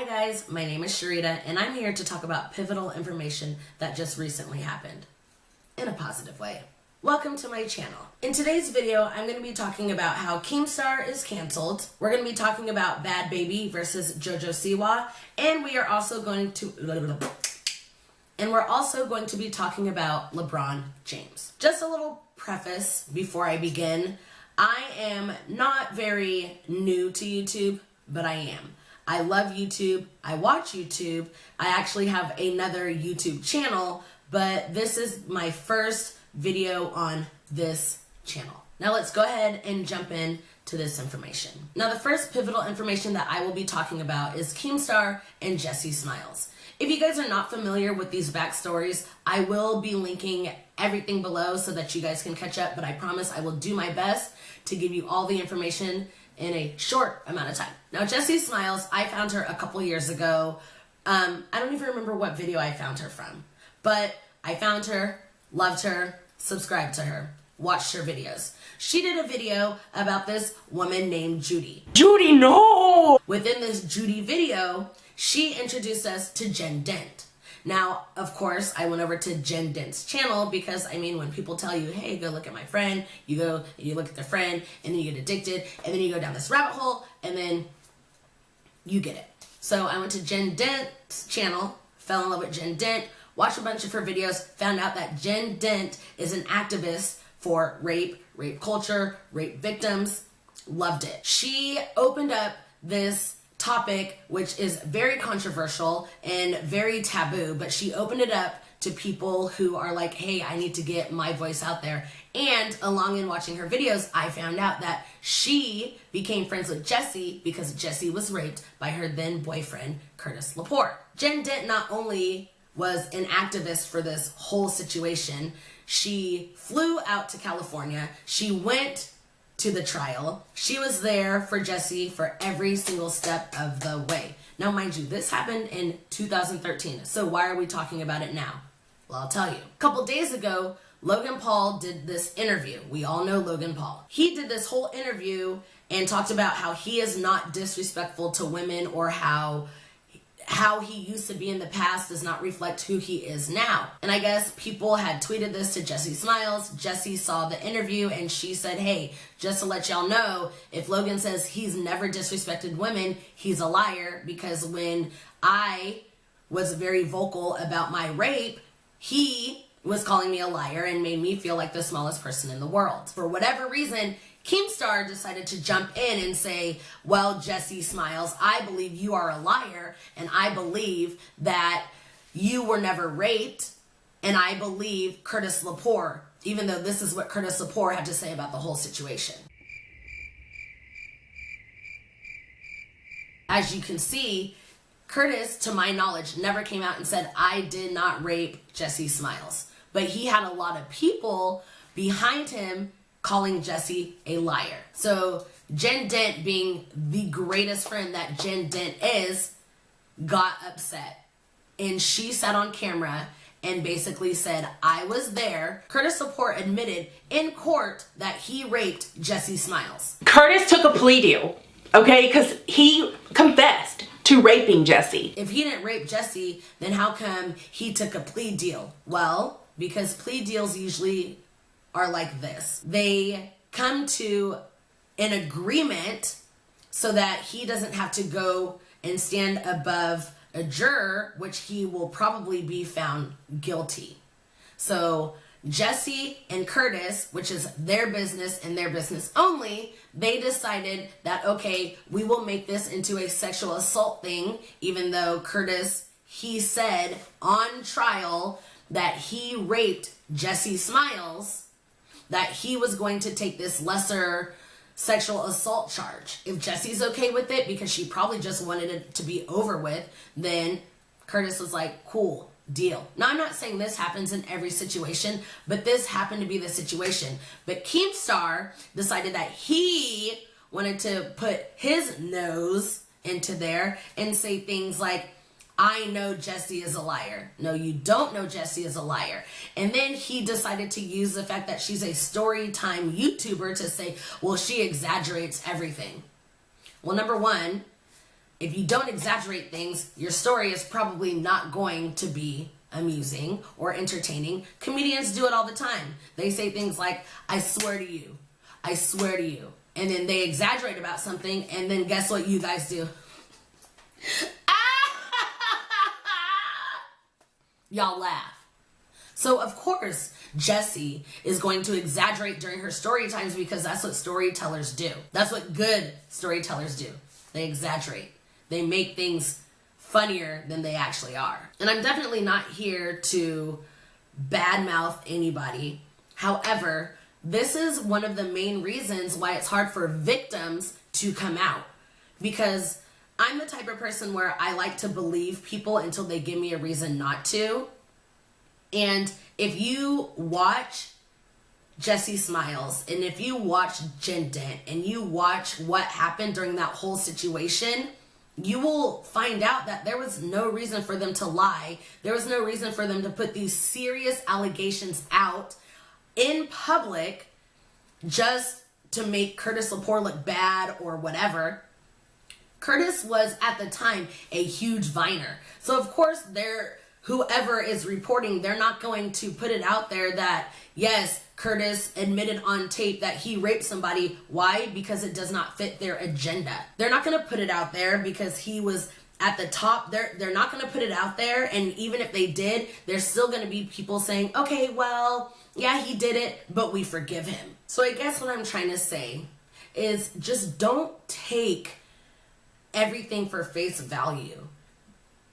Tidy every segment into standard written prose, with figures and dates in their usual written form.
guys, my name is Cherita and I'm here to talk about pivotal information that just recently happened in a positive way. Welcome to my channel. In today's video, I'm going to be talking about how Keemstar is canceled. We're going to be talking about Bhad versus Jojo Siwa, and we're also going to be talking about LeBron James. Just a little preface before I begin. I am not very new to YouTube, but I am. I love YouTube. I watch YouTube. I actually have another YouTube channel, but this is my first video on this channel. Now let's go ahead and jump in to this information. Now the first pivotal information that I will be talking about is Keemstar and Jessie Smiles. If you guys are not familiar with these backstories, I will be linking everything below so that you guys can catch up, but I promise I will do my best to give you all the information in a short amount of time. Now, Jessie Smiles, I found her a couple years ago. I don't even remember what video I found her from, but I found her, loved her, subscribed to her, watched her videos. She did a video about this woman named Judy. Judy, no! Within this Judy video, she introduced us to Jen Dent. Now, of course, I went over to Jen Dent's channel because, I mean, when people tell you, hey, go look at my friend, you go and you look at their friend, and then you get addicted, and then you go down this rabbit hole, and then you get it. So I went to Jen Dent's channel, fell in love with Jen Dent, watched a bunch of her videos, found out that Jen Dent is an activist for rape culture, rape victims, loved it. She opened up this topic, which is very controversial and very taboo, but she opened it up to people who are like, hey, I need to get my voice out there. And along in watching her videos, I found out that she became friends with Jessie because Jessie was raped by her then boyfriend, Curtis Laporte. Jen Dent not only was an activist for this whole situation, she flew out to California. She went to the trial. She was there for Jessie for every single step of the way. Now, mind you, this happened in 2013. So why are we talking about it now? Well, I'll tell you. A couple days ago, Logan Paul did this interview. We all know Logan Paul. He did this whole interview and talked about how he is not disrespectful to women, or how he used to be in the past does not reflect who he is now. And I guess people had tweeted this to Jessie Smiles. Jessie saw the interview and she said, hey, just to let y'all know, if Logan says he's never disrespected women, he's a liar, because when I was very vocal about my rape, he was calling me a liar and made me feel like the smallest person in the world. For whatever reason, Keemstar decided to jump in and say, well, Jessie Smiles, I believe you are a liar, and I believe that you were never raped, and I believe Curtis Laporte, even though this is what Curtis Laporte had to say about the whole situation. As you can see, Curtis, to my knowledge, never came out and said, I did not rape Jessie Smiles. But he had a lot of people behind him calling Jessie a liar. So Jen Dent, being the greatest friend that Jen Dent is, got upset. And she sat on camera and basically said, I was there. Curtis Laporte admitted in court that he raped Jessie Smiles. Curtis took a plea deal, okay? Because he confessed to raping Jessie. If he didn't rape Jessie, then how come he took a plea deal? Well, because plea deals usually are like this. They come to an agreement so that he doesn't have to go and stand above a juror, which he will probably be found guilty. So Jessie and Curtis, which is their business and their business only, they decided that, okay, we will make this into a sexual assault thing, even though Curtis, he said on trial that he raped Jessie Smiles, that he was going to take this lesser sexual assault charge. If Jessie's okay with it, because she probably just wanted it to be over with, then Curtis was like, cool, deal. Now, I'm not saying this happens in every situation, but this happened to be the situation. But Keemstar decided that he wanted to put his nose into there and say things like, I know Jessie is a liar. No, you don't know Jessie is a liar. And then he decided to use the fact that she's a story time YouTuber to say, well, she exaggerates everything. Well, number one, if you don't exaggerate things, your story is probably not going to be amusing or entertaining. Comedians do it all the time. They say things like, I swear to you, I swear to you. And then they exaggerate about something, and then guess what you guys do? Y'all laugh. So of course, Jessie is going to exaggerate during her story times because that's what storytellers do. That's what good storytellers do. They exaggerate. They make things funnier than they actually are. And I'm definitely not here to badmouth anybody. However, this is one of the main reasons why it's hard for victims to come out. Because I'm the type of person where I like to believe people until they give me a reason not to. And if you watch Jessie Smiles, and if you watch Jen Dent, and you watch what happened during that whole situation, you will find out that there was no reason for them to lie. There was no reason for them to put these serious allegations out in public just to make Curtis Lepore look bad or whatever. Curtis was at the time a huge Viner. So of course whoever is reporting, they're not going to put it out there that, yes, Curtis admitted on tape that he raped somebody. Why? Because it does not fit their agenda. They're not going to put it out there because he was at the top. They're not going to put it out there. And even if they did, there's still going to be people saying, okay, well, yeah, he did it, but we forgive him. So I guess what I'm trying to say is just don't take everything for face value.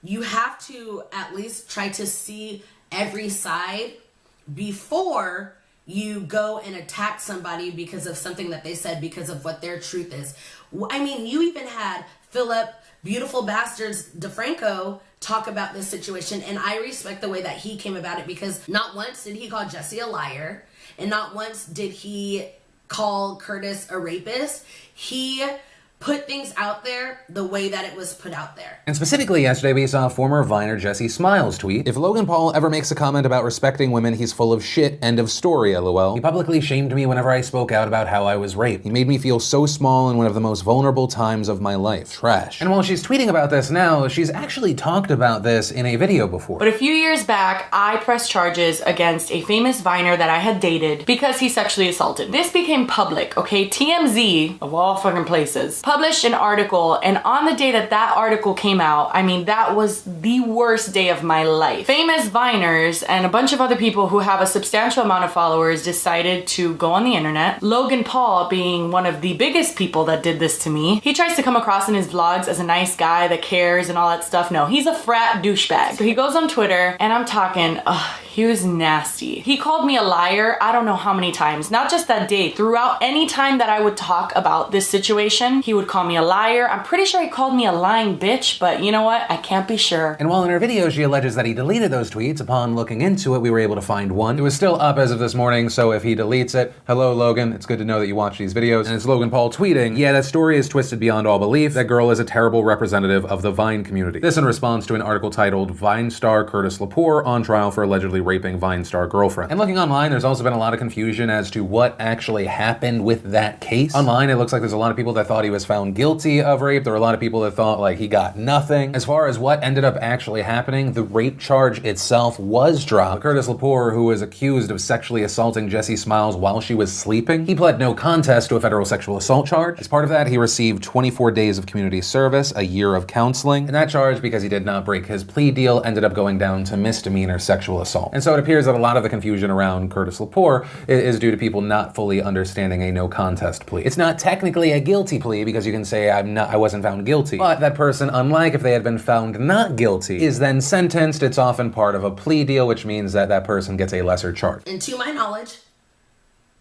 You have to at least try to see every side before you go and attack somebody because of something that they said, because of what their truth is. I mean, you even had Philip Beautiful Bastards DeFranco talk about this situation, and I respect the way that he came about it, because not once did he call Jessie a liar, and not once did he call Curtis a rapist. He put things out there the way that it was put out there. And specifically yesterday, we saw former Viner Jessie Smiles tweet, "If Logan Paul ever makes a comment about respecting women, he's full of shit, end of story, lol. He publicly shamed me whenever I spoke out about how I was raped. He made me feel so small in one of the most vulnerable times of my life. Trash." And while she's tweeting about this now, she's actually talked about this in a video before. But a few years back, I pressed charges against a famous Viner that I had dated because he sexually assaulted me. This became public, okay? TMZ, of all fucking places, published an article, and on the day that that article came out, I mean, that was the worst day of my life. Famous Viners and a bunch of other people who have a substantial amount of followers decided to go on the internet. Logan Paul, being one of the biggest people that did this to me, he tries to come across in his vlogs as a nice guy that cares and all that stuff. No, he's a frat douchebag. So he goes on Twitter, and I'm talking, he was nasty. He called me a liar, I don't know how many times. Not just that day, throughout any time that I would talk about this situation, he would call me a liar. I'm pretty sure he called me a lying bitch, but you know what? I can't be sure. And while in her video she alleges that he deleted those tweets, upon looking into it, we were able to find one. It was still up as of this morning, so if he deletes it, hello Logan, it's good to know that you watch these videos. And it's Logan Paul tweeting, "Yeah, that story is twisted beyond all belief. That girl is a terrible representative of the Vine community." This in response to an article titled "Vine star Curtis Lepore on trial for allegedly raping Vine star girlfriend." And looking online, there's also been a lot of confusion as to what actually happened with that case. Online, it looks like there's a lot of people that thought he was found guilty of rape. There were a lot of people that thought like he got nothing. As far as what ended up actually happening, the rape charge itself was dropped. Curtis Lepore, who was accused of sexually assaulting Jessie Smiles while she was sleeping, he pled no contest to a federal sexual assault charge. As part of that, he received 24 days of community service, a year of counseling, and that charge, because he did not break his plea deal, ended up going down to misdemeanor sexual assault. And so it appears that a lot of the confusion around Curtis Lepore is due to people not fully understanding a no contest plea. It's not technically a guilty plea because you can say I wasn't found guilty. But that person, unlike if they had been found not guilty, is then sentenced. It's often part of a plea deal, which means that that person gets a lesser charge. And to my knowledge,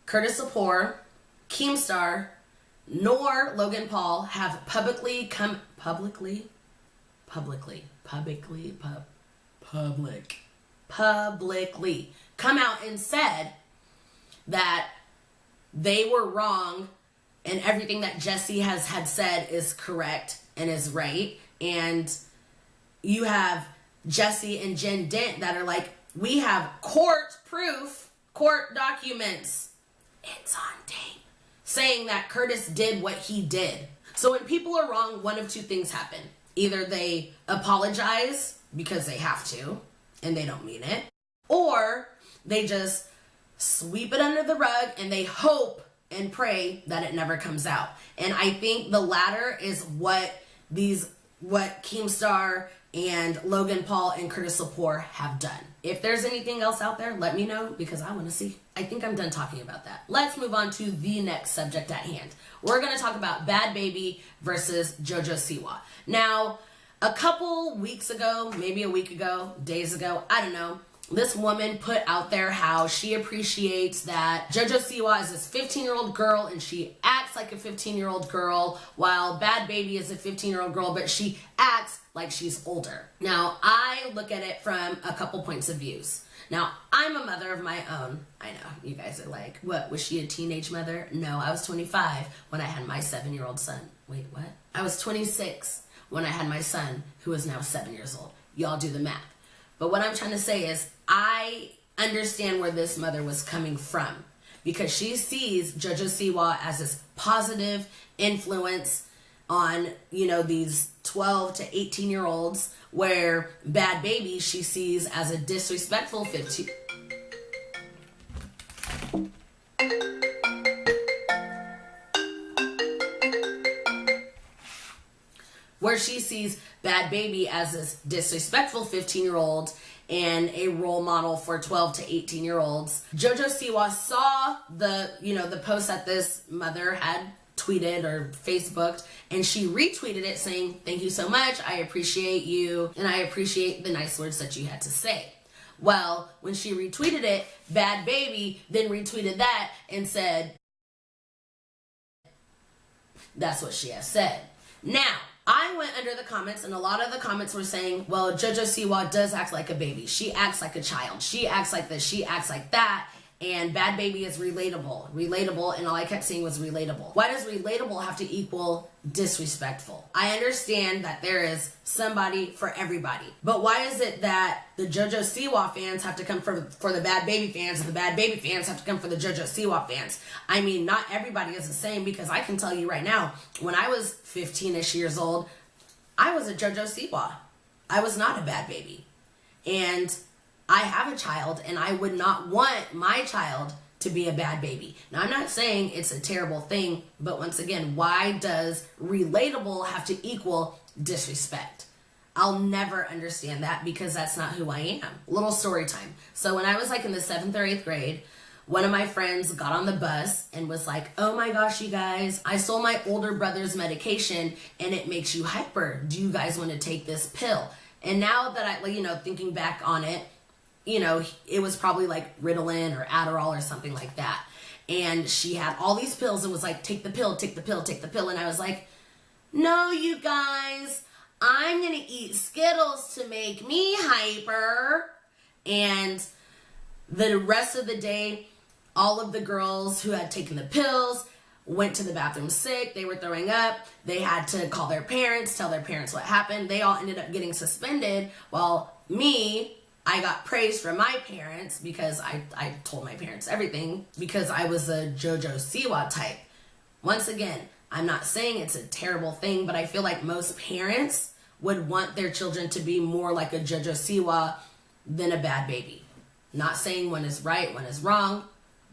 Curtis Lepore, Keemstar, nor Logan Paul have publicly come out and said that they were wrong and everything that Jessie had said is correct and is right. And you have Jessie and Jen Dent that are like, we have court proof, court documents, it's on tape, saying that Curtis did what he did. So when people are wrong, one of two things happen. Either they apologize because they have to and they don't mean it, or they just sweep it under the rug and they hope and pray that it never comes out. And I think the latter is what Keemstar and Logan Paul and Curtis Lepore have done. If there's anything else out there, let me know, because I want to see. I think I'm done talking about that. Let's move on to the next subject at hand. We're going to talk about Bhad Bhabie versus Jojo Siwa. Now, a couple weeks ago, maybe a week ago, days ago, I don't know, this woman put out there how she appreciates that Jojo Siwa is this 15-year-old girl and she acts like a 15-year-old girl, while Bhad Bhabie is a 15-year-old girl, but she acts like she's older. Now, I look at it from a couple points of views. Now, I'm a mother of my own. I know, you guys are like, what, was she a teenage mother? No, I was 25 when I had my 7-year-old son. Wait, what? I was 26 when I had my son, who is now 7 years old. Y'all do the math. But what I'm trying to say is, I understand where this mother was coming from, because she sees Jojo Siwa as this positive influence on, you know, these 12 to 18-year-olds, where Bhad Bhabie she sees as a disrespectful 15. Where she sees Bhad Bhabie as this disrespectful 15-year-old and a role model for 12 to 18-year-olds. Jojo Siwa saw the post that this mother had tweeted or Facebooked, and she retweeted it saying, "Thank you so much, I appreciate you, and I appreciate the nice words that you had to say." Well, when she retweeted it, Bhad Bhabie then retweeted that and said, "That's what she has said." Now, I went under the comments, and a lot of the comments were saying, well, Jojo Siwa does act like a baby. She acts like a child. She acts like this. She acts like that. And Bhad Bhabie is relatable. Relatable, and all I kept saying was relatable. Why does relatable have to equal disrespectful? I understand that there is somebody for everybody. But why is it that the Jojo Siwa fans have to come for the Bhad Bhabie fans, and the Bhad Bhabie fans have to come for the Jojo Siwa fans? I mean, not everybody is the same, because I can tell you right now, when I was 15-ish years old, I was a Jojo Siwa. I was not a Bhad Bhabie. And I have a child, and I would not want my child to be a Bhad Bhabie. Now, I'm not saying it's a terrible thing, but once again, why does relatable have to equal disrespect? I'll never understand that, because that's not who I am. Little story time. So when I was like in the 7th or 8th grade, one of my friends got on the bus and was like, "Oh my gosh, you guys, I stole my older brother's medication and it makes you hyper. Do you guys want to take this pill?" And now that I, thinking back on it, it was probably like Ritalin or Adderall or something like that. And she had all these pills and was like, "Take the pill, take the pill, take the pill." And I was like, "No, you guys, I'm going to eat Skittles to make me hyper." And the rest of the day, all of the girls who had taken the pills went to the bathroom sick. They were throwing up. They had to call their parents, tell their parents what happened. They all ended up getting suspended, while I got praised from my parents, because I told my parents everything, because I was a Jojo Siwa type. Once again, I'm not saying it's a terrible thing, but I feel like most parents would want their children to be more like a Jojo Siwa than a Bhad Bhabie. Not saying one is right, one is wrong,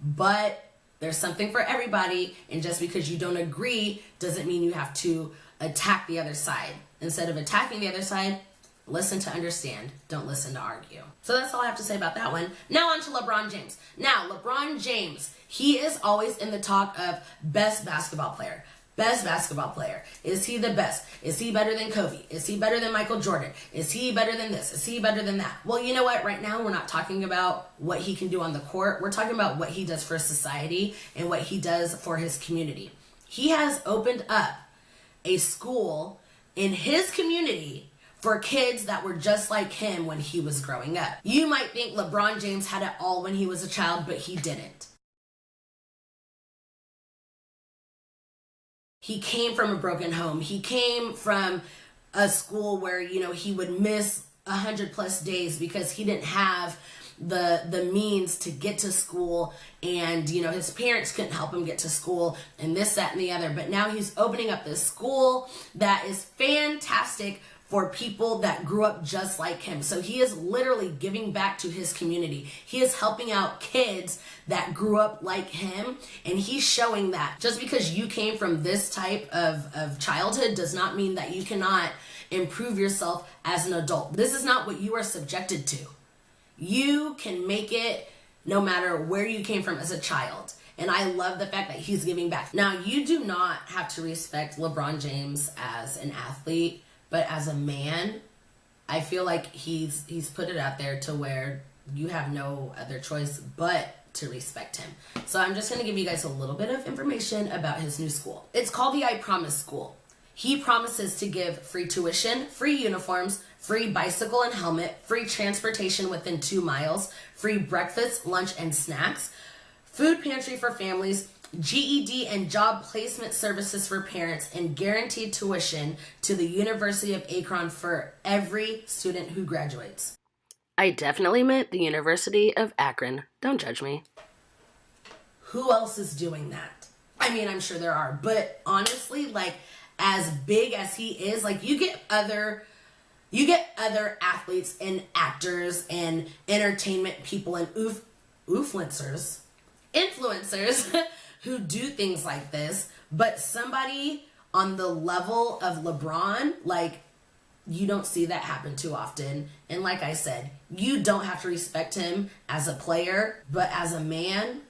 but there's something for everybody, and just because you don't agree doesn't mean you have to attack the other side. Instead of attacking the other side, listen to understand. Don't listen to argue. So that's all I have to say about that one. Now on to LeBron James. Now, LeBron James, he is always in the talk of best basketball player. Best basketball player. Is he the best? Is he better than Kobe? Is he better than Michael Jordan? Is he better than this? Is he better than that? Well, you know what? Right now, we're not talking about what he can do on the court. We're talking about what he does for society and what he does for his community. He has opened up a school in his community for kids that were just like him when he was growing up. You might think LeBron James had it all when he was a child, but he didn't. He came from a broken home. He came from a school where, he would miss 100+ days because he didn't have the means to get to school, and his parents couldn't help him get to school, and this, that, and the other. But now he's opening up this school that is fantastic for people that grew up just like him. So he is literally giving back to his community. He is helping out kids that grew up like him, and he's showing that just because you came from this type of childhood does not mean that you cannot improve yourself as an adult. This is not what you are subjected to. You can make it no matter where you came from as a child. And I love the fact that he's giving back. Now, you do not have to respect LeBron James as an athlete, but as a man, I feel like he's put it out there to where you have no other choice but to respect him. So I'm just going to give you guys a little bit of information about his new school. It's called the I Promise School. He promises to give free tuition, free uniforms, free bicycle and helmet, free transportation within 2 miles, free breakfast, lunch, and snacks, food pantry for families, GED and job placement services for parents, and guaranteed tuition to the University of Akron for every student who graduates. I definitely meant the University of Akron. Don't judge me. Who else is doing that? I mean, I'm sure there are, but honestly, like, as big as he is, like, you get other athletes and actors and entertainment people and influencers who do things like this, but somebody on the level of LeBron, like, you don't see that happen too often. And like I said, you don't have to respect him as a player, but as a man,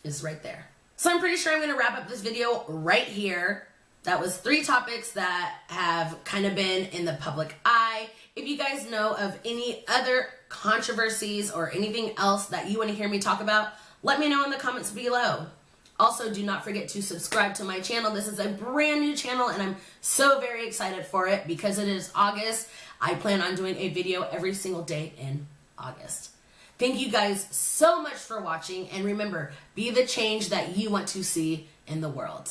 it's right there. So I'm pretty sure I'm going to wrap up this video right here. That was 3 topics that have kind of been in the public eye. If you guys know of any other controversies or anything else that you want to hear me talk about, let me know in the comments below. Also, do not forget to subscribe to my channel. This is a brand new channel, and I'm so very excited for it because it is August. I plan on doing a video every single day in August. Thank you guys so much for watching, and remember, be the change that you want to see in the world.